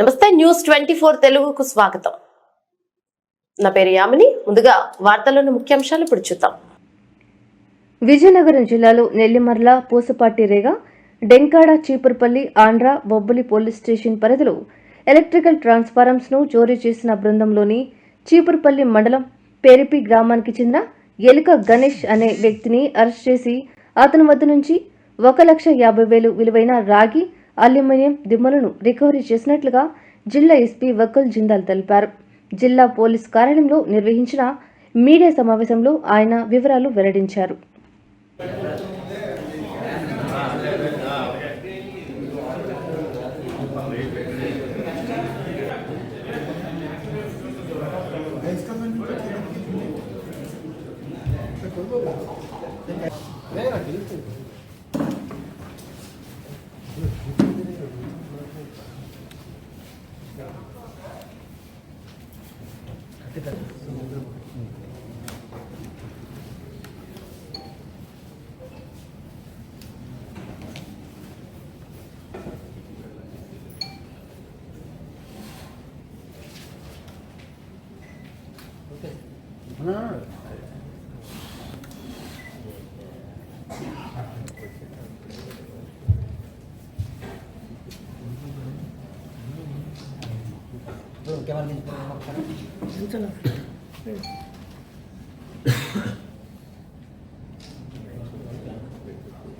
నమస్తే న్యూస్ 24 తెలుగుకు స్వాగతం. నా పేరు యామిని. ముందుగా వార్తల్లోని ముఖ్యాంశాలు ఇప్పుడు చూద్దాం. విజయనగరం జిల్లాలో నెల్లిమర్ల, పూసపాటిరేగ, డెంకాడ, చీపురుపల్లి, ఆంధ్ర, బొబ్బులి పోలీస్ స్టేషన్ పరిధిలో ఎలక్ట్రికల్ ట్రాన్స్ఫార్మర్స్ ను చోరీ చేసిన బృందంలోని చీపురుపల్లి మండలం పేరిపి గ్రామానికి చెందిన ఎలుక గణేష్ అనే వ్యక్తిని అరెస్ట్ చేసి అతని వద్ద నుంచి 1,50,000 విలువైన రాగి, అల్యూమినియం దిమ్మలను రికవరీ చేసినట్లుగా జిల్లా ఎస్పీ వకుల్ జిందాల్ తెలిపారు. జిల్లా పోలీస్ కార్యాలయంలో నిర్వహించిన మీడియా సమావేశంలో ఆయన వివరాలు వెల్లడించారు.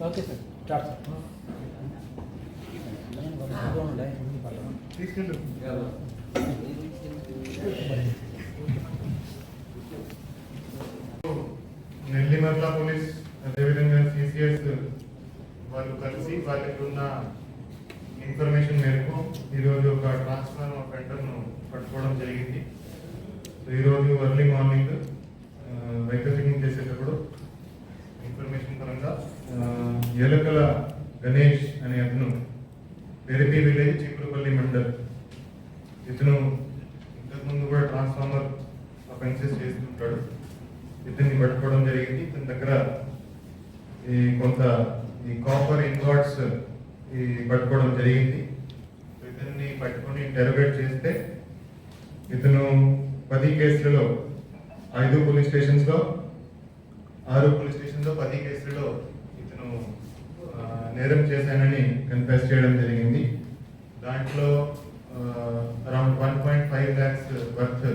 Okay sir start Nellimarla police అదేవిధంగా సిసిఎస్ వాళ్ళు కలిసి వాళ్ళకి ఉన్న ఇన్ఫర్మేషన్ మేరకు ఈరోజు ఒక ట్రాన్స్ఫార్మర్ వెంటర్ను పట్టుకోవడం జరిగింది. ఈరోజు ఎర్లీ మార్నింగ్ వెహికల్ చెకింగ్ చేసేటప్పుడు ఇన్ఫర్మేషన్ పరంగా ఎలుకల గణేష్ అనే అతను పెరిపి విలేజ్ చీపురుపల్లి మండల్, ఇతను ఇంతకుముందు కూడా ట్రాన్స్ఫార్మర్ అఫెన్సెస్ చేస్తుంటాడు. ఇతన్ని పట్టుకోవడం జరిగింది. ఇతని దగ్గర కొంత కాపర్ ఇన్గాట్స్ పట్టుకోవడం జరిగింది. ఇతన్ని పట్టుకొని ఇంటెరోగేట్ చేస్తే ఇతను 10 కేసులలో 5 పోలీస్ స్టేషన్స్లో 6 పోలీస్ స్టేషన్లో 10 కేసులలో ఇతను నేరం చేశానని కన్ఫెస్ చేయడం జరిగింది. దాంట్లో around 1.5 lakhs worth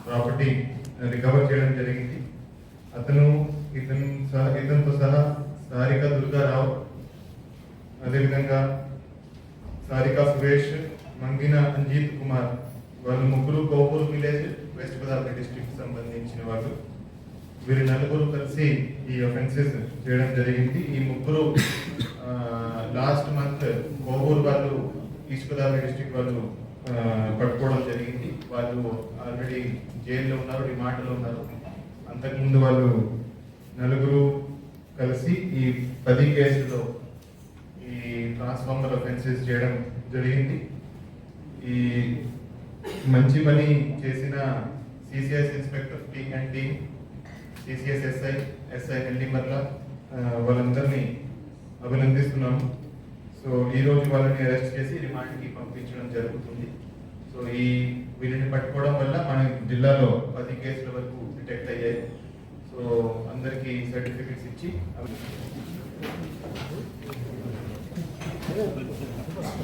property recover చేయడం జరిగింది. ఇతనితో సహా సారిక దుర్గారావు, అదేవిధంగా సారిక సురేష్, మంగిన అంజీత్ కుమార్, వాళ్ళు ముగ్గురు కోపూర్ విలేజ్, వెస్ట్ గోదావరి డిస్ట్రిక్ట్ సంబంధించిన వాళ్ళు. వీరు నలుగురు కలిసి ఈ అఫెన్సెస్ చేయడం జరిగింది. ఈ ముగ్గురు లాస్ట్ మంత్ కోపూర్ వాళ్ళు, ఈస్ట్ గోదావరి డిస్ట్రిక్ట్ వాళ్ళు పట్టుకోవడం జరిగింది. వాళ్ళు ఆల్రెడీ జైల్లో ఉన్నారు, రిమాండ్లో ఉన్నారు. అంతకుముందు వాళ్ళు నలుగురు కలిసి ఈ 10 కేసుల్లో ఈ ట్రాన్స్ఫార్మర్ అఫెన్సెస్ చేయడం జరిగింది. ఈ మంచి పని చేసిన CCS inspector team and team, CCS SI Nellimarla, వాళ్ళందరినీ అభినందిస్తున్నాము. సో ఈరోజు వాళ్ళని అరెస్ట్ చేసి రిమాండ్కి పంపించడం జరుగుతుంది. సో వీళ్ళని పట్టుకోవడం వల్ల మన జిల్లాలో 10 కేసుల వరకు డిటెక్ట్ అయ్యాయి. సో అందరికీ సర్టిఫికెట్స్ ఇచ్చి